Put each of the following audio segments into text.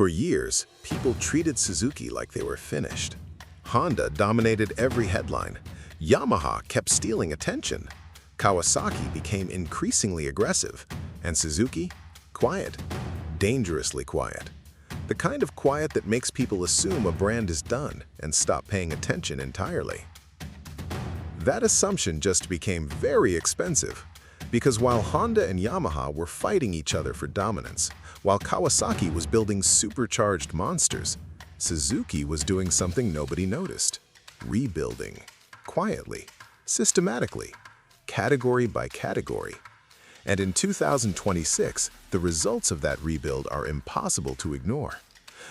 For years, people treated Suzuki like they were finished. Honda dominated every headline. Yamaha kept stealing attention. Kawasaki became increasingly aggressive. And Suzuki? Quiet. Dangerously quiet. The kind of quiet that makes people assume a brand is done and stop paying attention entirely. That assumption just became very expensive. Because while Honda and Yamaha were fighting each other for dominance, while Kawasaki was building supercharged monsters, Suzuki was doing something nobody noticed. Rebuilding. Quietly. Systematically. Category by category. And in 2026, the results of that rebuild are impossible to ignore.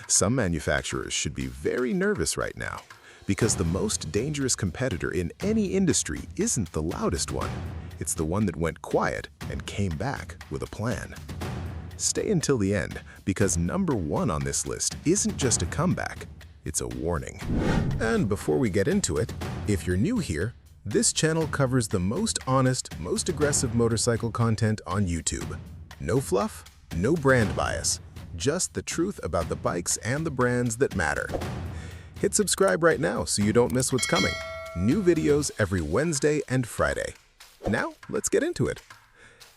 Some manufacturers should be very nervous right now, because the most dangerous competitor in any industry isn't the loudest one. It's the one that went quiet and came back with a plan. Stay until the end, because number one on this list isn't just a comeback, it's a warning. And before we get into it, if you're new here, this channel covers the most honest, most aggressive motorcycle content on YouTube. No fluff, no brand bias, just the truth about the bikes and the brands that matter. Hit subscribe right now so you don't miss what's coming. New videos every Wednesday and Friday. Now, let's get into it.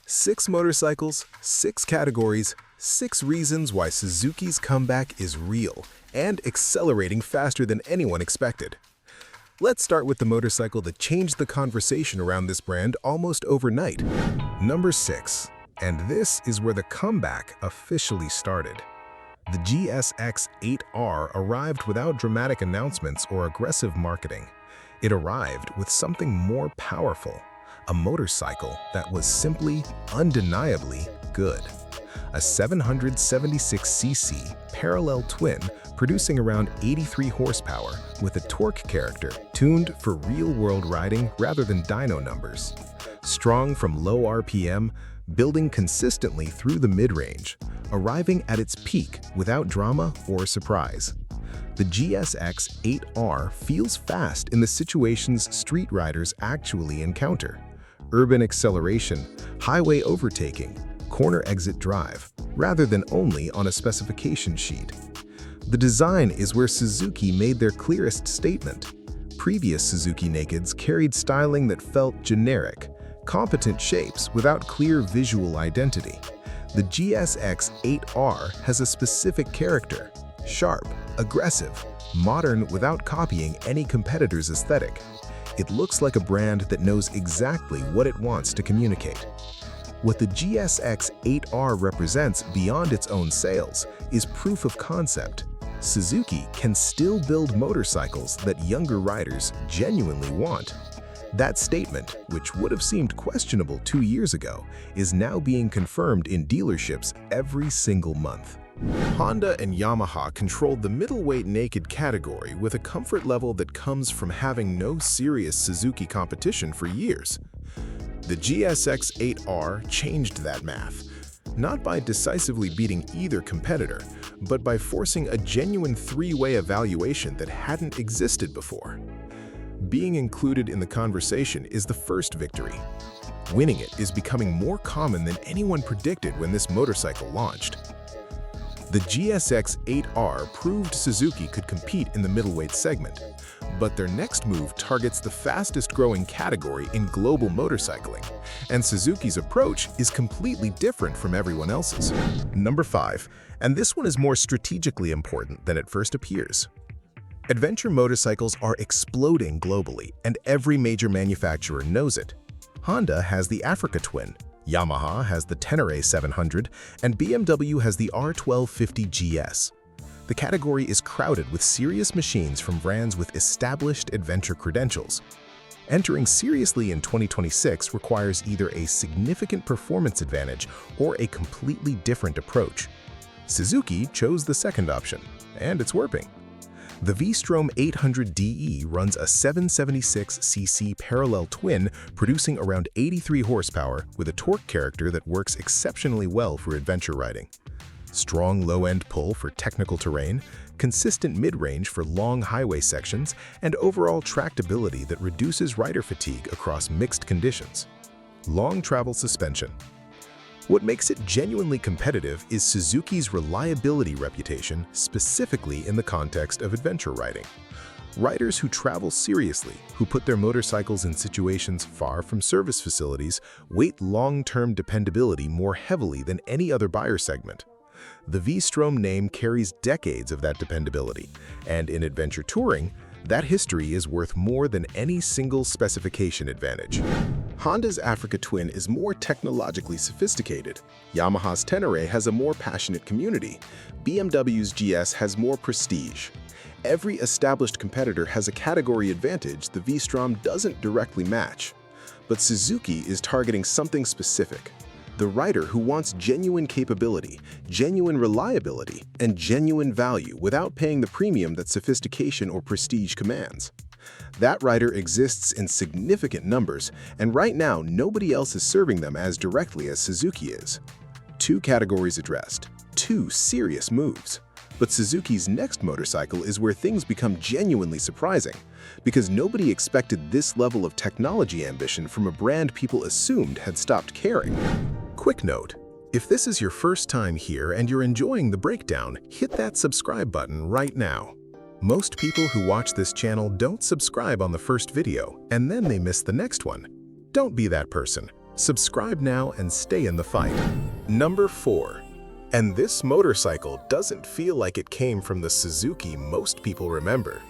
6 motorcycles, 6 categories, 6 reasons why Suzuki's comeback is real and accelerating faster than anyone expected. Let's start with the motorcycle that changed the conversation around this brand almost overnight. Number 6. And this is where the comeback officially started. The GSX-8R arrived without dramatic announcements or aggressive marketing. It arrived with something more powerful. A motorcycle that was simply, undeniably good. A 776cc parallel twin producing around 83 horsepower with a torque character tuned for real-world riding rather than dyno numbers. Strong from low RPM, building consistently through the mid-range, arriving at its peak without drama or surprise. The GSX-8R feels fast in the situations street riders actually encounter. Urban acceleration, highway overtaking, corner exit drive, rather than only on a specification sheet. The design is where Suzuki made their clearest statement. Previous Suzuki Nakeds carried styling that felt generic, competent shapes without clear visual identity. The GSX-8R has a specific character, sharp, aggressive, modern without copying any competitor's aesthetic. It looks like a brand that knows exactly what it wants to communicate. What the GSX-8R represents beyond its own sales is proof of concept. Suzuki can still build motorcycles that younger riders genuinely want. That statement, which would have seemed questionable 2 years ago, is now being confirmed in dealerships every single month. Honda and Yamaha controlled the middleweight naked category with a comfort level that comes from having no serious Suzuki competition for years. The GSX-8R changed that math, not by decisively beating either competitor, but by forcing a genuine three-way evaluation that hadn't existed before. Being included in the conversation is the first victory. Winning it is becoming more common than anyone predicted when this motorcycle launched. The GSX-8R proved Suzuki could compete in the middleweight segment, but their next move targets the fastest-growing category in global motorcycling, and Suzuki's approach is completely different from everyone else's. Number 5, and this one is more strategically important than it first appears. Adventure motorcycles are exploding globally, and every major manufacturer knows it. Honda has the Africa Twin, Yamaha has the Tenere 700, and BMW has the R1250 GS. The category is crowded with serious machines from brands with established adventure credentials. Entering seriously in 2026 requires either a significant performance advantage or a completely different approach. Suzuki chose the second option, and it's working. The V-STROM 800DE runs a 776cc parallel twin producing around 83 horsepower with a torque character that works exceptionally well for adventure riding. Strong low-end pull for technical terrain, consistent mid-range for long highway sections, and overall tractability that reduces rider fatigue across mixed conditions. Long travel suspension. What makes it genuinely competitive is Suzuki's reliability reputation, specifically in the context of adventure riding. Riders who travel seriously, who put their motorcycles in situations far from service facilities, weight long-term dependability more heavily than any other buyer segment. The V-STROM name carries decades of that dependability, and in adventure touring, that history is worth more than any single specification advantage. Honda's Africa Twin is more technologically sophisticated. Yamaha's Tenere has a more passionate community. BMW's GS has more prestige. Every established competitor has a category advantage the V-STROM doesn't directly match. But Suzuki is targeting something specific: the rider who wants genuine capability, genuine reliability, and genuine value without paying the premium that sophistication or prestige commands. That rider exists in significant numbers, and right now nobody else is serving them as directly as Suzuki is. Two categories addressed, two serious moves. But Suzuki's next motorcycle is where things become genuinely surprising, because nobody expected this level of technology ambition from a brand people assumed had stopped caring. Quick note: if this is your first time here and you're enjoying the breakdown, hit that subscribe button right now. Most people who watch this channel don't subscribe on the first video, and then they miss the next one. Don't be that person. Subscribe now and stay in the fight. Number 4. And this motorcycle doesn't feel like it came from the Suzuki most people remember.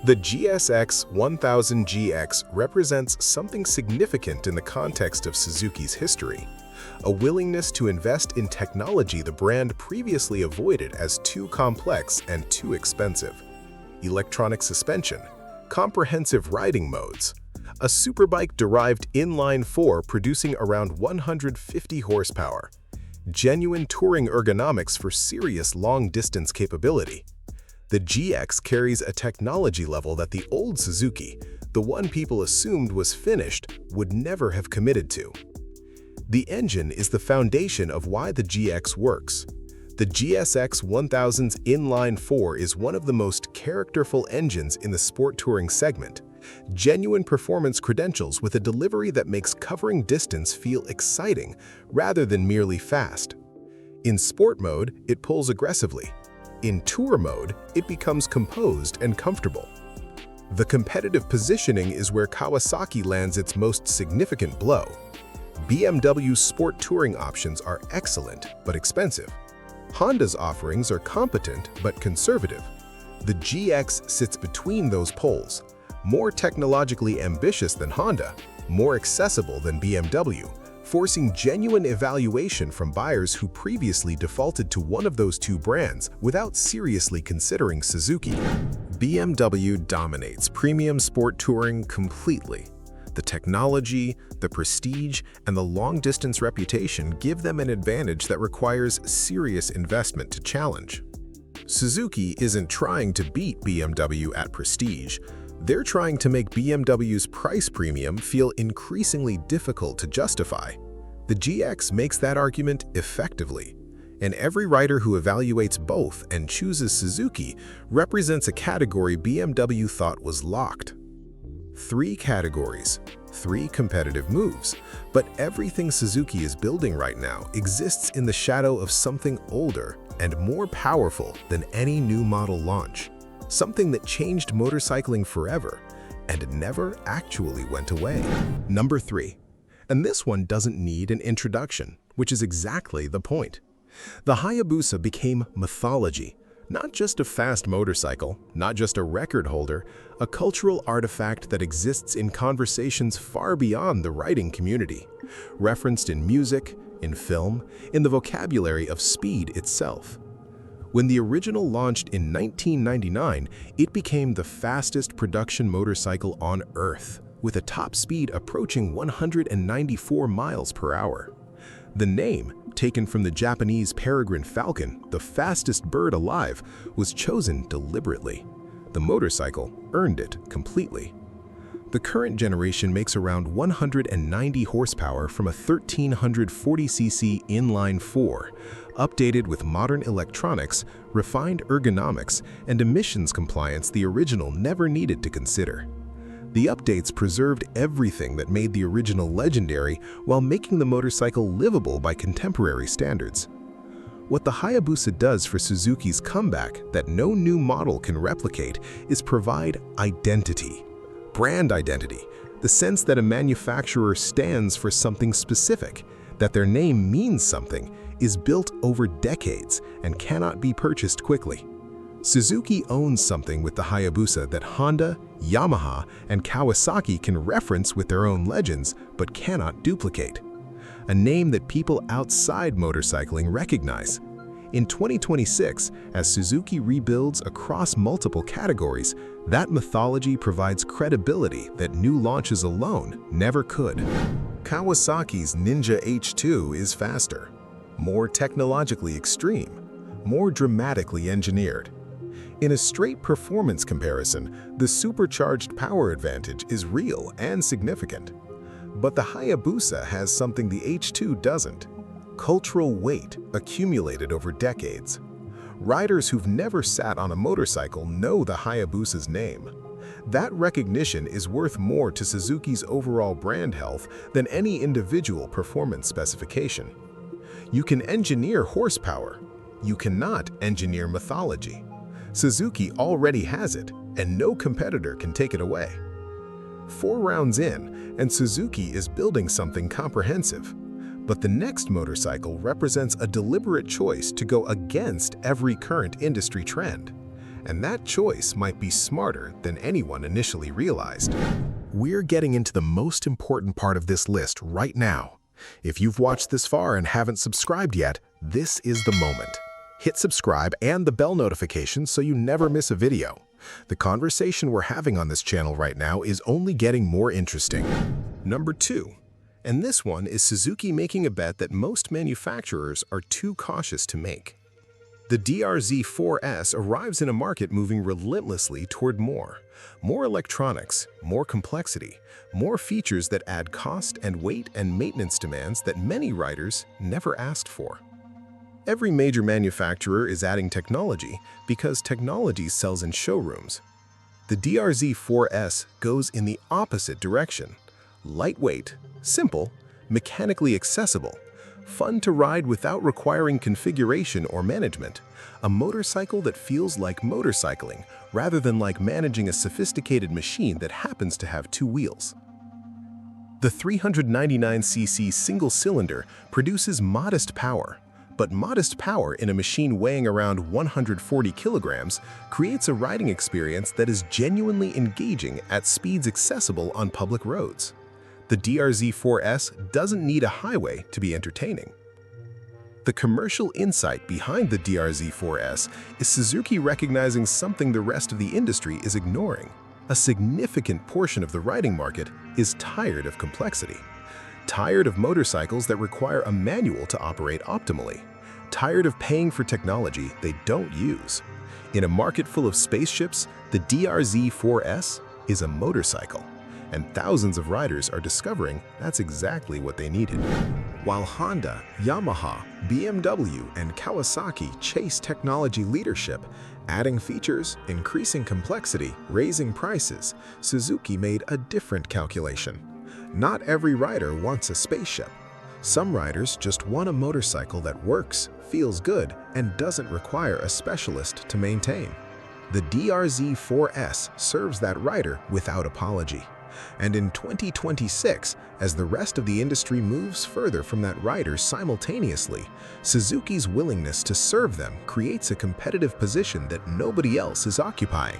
The GSX 1000GX represents something significant in the context of Suzuki's history: a willingness to invest in technology the brand previously avoided as too complex and too expensive. Electronic suspension, comprehensive riding modes, a superbike-derived inline-4 producing around 150 horsepower, genuine touring ergonomics for serious long-distance capability. The GX carries a technology level that the old Suzuki, the one people assumed was finished, would never have committed to. The engine is the foundation of why the GX works. The GSX 1000's inline-4 is one of the most characterful engines in the sport touring segment. Genuine performance credentials with a delivery that makes covering distance feel exciting rather than merely fast. In sport mode, it pulls aggressively. In tour mode, it becomes composed and comfortable. The competitive positioning is where Kawasaki lands its most significant blow. BMW's sport touring options are excellent but expensive. Honda's offerings are competent but conservative. The GX sits between those poles, more technologically ambitious than Honda, more accessible than BMW, forcing genuine evaluation from buyers who previously defaulted to one of those two brands without seriously considering Suzuki. BMW dominates premium sport touring completely. The technology, the prestige, and the long-distance reputation give them an advantage that requires serious investment to challenge. Suzuki isn't trying to beat BMW at prestige. They're trying to make BMW's price premium feel increasingly difficult to justify. The GX makes that argument effectively, and every rider who evaluates both and chooses Suzuki represents a category BMW thought was locked. 3 categories, 3 competitive moves, but everything Suzuki is building right now exists in the shadow of something older and more powerful than any new model launch. Something that changed motorcycling forever and never actually went away. Number 3. And this one doesn't need an introduction, which is exactly the point. The Hayabusa became mythology, not just a fast motorcycle, not just a record holder, a cultural artifact that exists in conversations far beyond the riding community, referenced in music, in film, in the vocabulary of speed itself. When the original launched in 1999, it became the fastest production motorcycle on Earth, with a top speed approaching 194 miles per hour. The name, taken from the Japanese peregrine falcon, the fastest bird alive, was chosen deliberately. The motorcycle earned it completely. The current generation makes around 190 horsepower from a 1340cc inline-4, updated with modern electronics, refined ergonomics, and emissions compliance the original never needed to consider. The updates preserved everything that made the original legendary while making the motorcycle livable by contemporary standards. What the Hayabusa does for Suzuki's comeback that no new model can replicate is provide identity. Brand identity, the sense that a manufacturer stands for something specific, that their name means something, is built over decades and cannot be purchased quickly. Suzuki owns something with the Hayabusa that Honda, Yamaha, and Kawasaki can reference with their own legends but cannot duplicate. A name that people outside motorcycling recognize. In 2026, as Suzuki rebuilds across multiple categories, that mythology provides credibility that new launches alone never could. Kawasaki's Ninja H2 is faster, more technologically extreme, more dramatically engineered. In a straight performance comparison, the supercharged power advantage is real and significant. But the Hayabusa has something the H2 doesn't: cultural weight accumulated over decades. Riders who've never sat on a motorcycle know the Hayabusa's name. That recognition is worth more to Suzuki's overall brand health than any individual performance specification. You can engineer horsepower. You cannot engineer mythology. Suzuki already has it, and no competitor can take it away. 4 rounds in, and Suzuki is building something comprehensive. But the next motorcycle represents a deliberate choice to go against every current industry trend. And that choice might be smarter than anyone initially realized. We're getting into the most important part of this list right now. If you've watched this far and haven't subscribed yet, this is the moment. Hit subscribe and the bell notification so you never miss a video. The conversation we're having on this channel right now is only getting more interesting. Number 2. And this one is Suzuki making a bet that most manufacturers are too cautious to make. The DRZ4S arrives in a market moving relentlessly toward more electronics, more complexity, more features that add cost and weight and maintenance demands that many riders never asked for. Every major manufacturer is adding technology because technology sells in showrooms. The DRZ4S goes in the opposite direction. Lightweight, simple, mechanically accessible, fun to ride without requiring configuration or management, a motorcycle that feels like motorcycling rather than like managing a sophisticated machine that happens to have 2 wheels. The 399cc single-cylinder produces modest power, but modest power in a machine weighing around 140 kilograms creates a riding experience that is genuinely engaging at speeds accessible on public roads. The DRZ4S doesn't need a highway to be entertaining. The commercial insight behind the DRZ4S is Suzuki recognizing something the rest of the industry is ignoring. A significant portion of the riding market is tired of complexity. Tired of motorcycles that require a manual to operate optimally. Tired of paying for technology they don't use. In a market full of spaceships, the DRZ4S is a motorcycle. And thousands of riders are discovering that's exactly what they needed. While Honda, Yamaha, BMW, and Kawasaki chase technology leadership, adding features, increasing complexity, raising prices, Suzuki made a different calculation. Not every rider wants a spaceship. Some riders just want a motorcycle that works, feels good, and doesn't require a specialist to maintain. The DRZ4S serves that rider without apology. And in 2026, as the rest of the industry moves further from that rider simultaneously, Suzuki's willingness to serve them creates a competitive position that nobody else is occupying.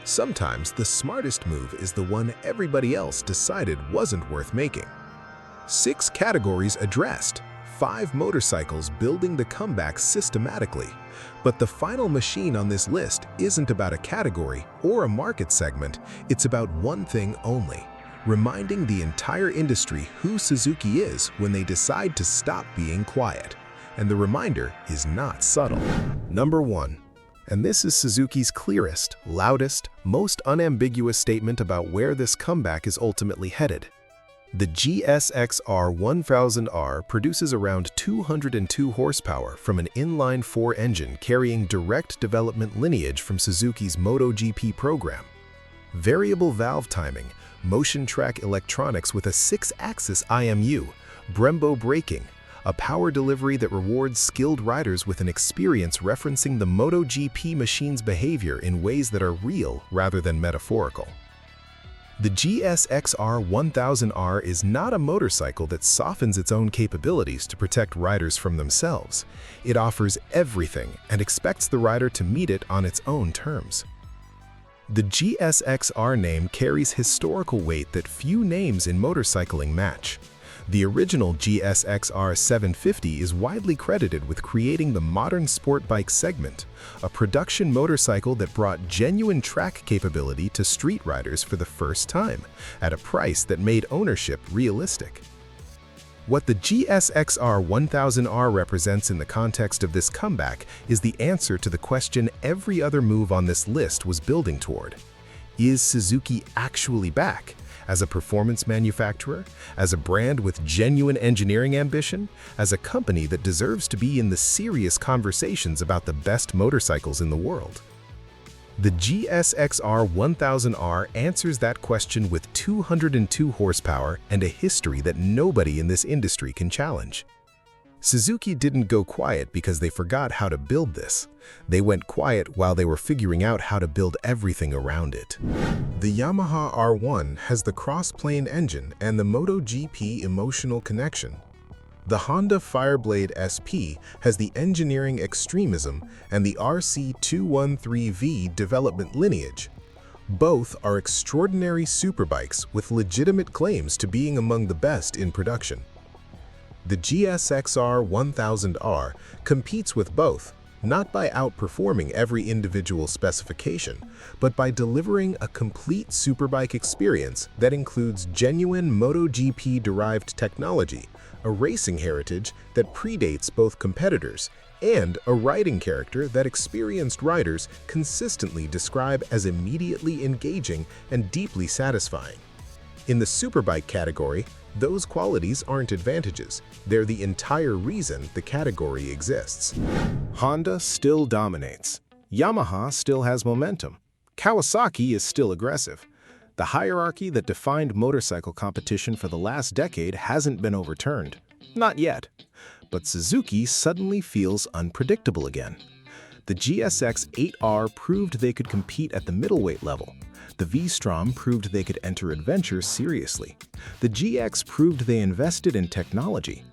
Sometimes the smartest move is the one everybody else decided wasn't worth making. 6 categories addressed, 5 motorcycles building the comeback systematically. But the final machine on this list isn't about a category or a market segment, it's about one thing only: reminding the entire industry who Suzuki is when they decide to stop being quiet. And the reminder is not subtle. Number 1. And this is Suzuki's clearest, loudest, most unambiguous statement about where this comeback is ultimately headed. The GSX-R 1000R produces around 202 horsepower from an inline-4 engine carrying direct development lineage from Suzuki's MotoGP program. variable valve timing, motion track electronics with a 6-axis IMU, Brembo braking, a power delivery that rewards skilled riders with an experience referencing the MotoGP machine's behavior in ways that are real rather than metaphorical. The GSX-R 1000R is not a motorcycle that softens its own capabilities to protect riders from themselves. It offers everything and expects the rider to meet it on its own terms. The GSX-R name carries historical weight that few names in motorcycling match. The original GSX-R 750 is widely credited with creating the modern sport bike segment, a production motorcycle that brought genuine track capability to street riders for the first time, at a price that made ownership realistic. What the GSX-R 1000R represents in the context of this comeback is the answer to the question every other move on this list was building toward. Is Suzuki actually back? As a performance manufacturer, as a brand with genuine engineering ambition, as a company that deserves to be in the serious conversations about the best motorcycles in the world? The GSX-R 1000R answers that question with 202 horsepower and a history that nobody in this industry can challenge. Suzuki didn't go quiet because they forgot how to build this. They went quiet while they were figuring out how to build everything around it. The Yamaha R1 has the cross-plane engine and the MotoGP emotional connection. The Honda Fireblade SP has the engineering extremism and the RC213V development lineage. Both are extraordinary superbikes with legitimate claims to being among the best in production. The GSX-R 1000R competes with both, not by outperforming every individual specification, but by delivering a complete superbike experience that includes genuine MotoGP-derived technology, a racing heritage that predates both competitors, and a riding character that experienced riders consistently describe as immediately engaging and deeply satisfying. In the superbike category, those qualities aren't advantages, they're the entire reason the category exists. Honda still dominates. Yamaha still has momentum. Kawasaki is still aggressive. The hierarchy that defined motorcycle competition for the last decade hasn't been overturned. Not yet. But Suzuki suddenly feels unpredictable again. The GSX-8R proved they could compete at the middleweight level. The V-STROM proved they could enter adventure seriously. The GX proved they invested in technology.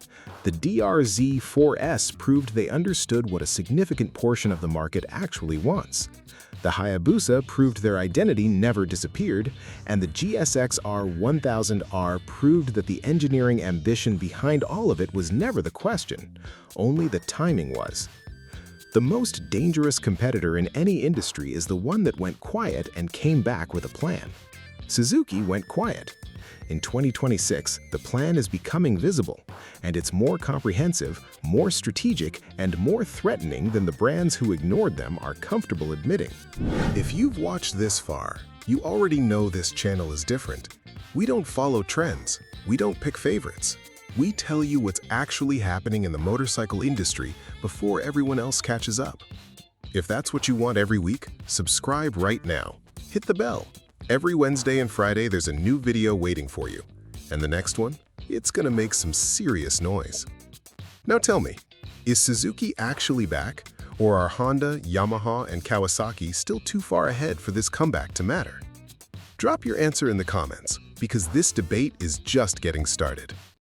The DRZ-4S proved they understood what a significant portion of the market actually wants. The Hayabusa proved their identity never disappeared, and the GSX-R 1000R proved that the engineering ambition behind all of it was never the question, only the timing was. The most dangerous competitor in any industry is the one that went quiet and came back with a plan. Suzuki went quiet. In 2026, the plan is becoming visible, and it's more comprehensive, more strategic, and more threatening than the brands who ignored them are comfortable admitting. If you've watched this far, you already know this channel is different. We don't follow trends. We don't pick favorites. We tell you what's actually happening in the motorcycle industry before everyone else catches up. If that's what you want every week, subscribe right now. Hit the bell. Every Wednesday and Friday there's a new video waiting for you. And the next one, it's gonna make some serious noise. Now tell me, is Suzuki actually back? Or are Honda, Yamaha, and Kawasaki still too far ahead for this comeback to matter? Drop your answer in the comments, because this debate is just getting started.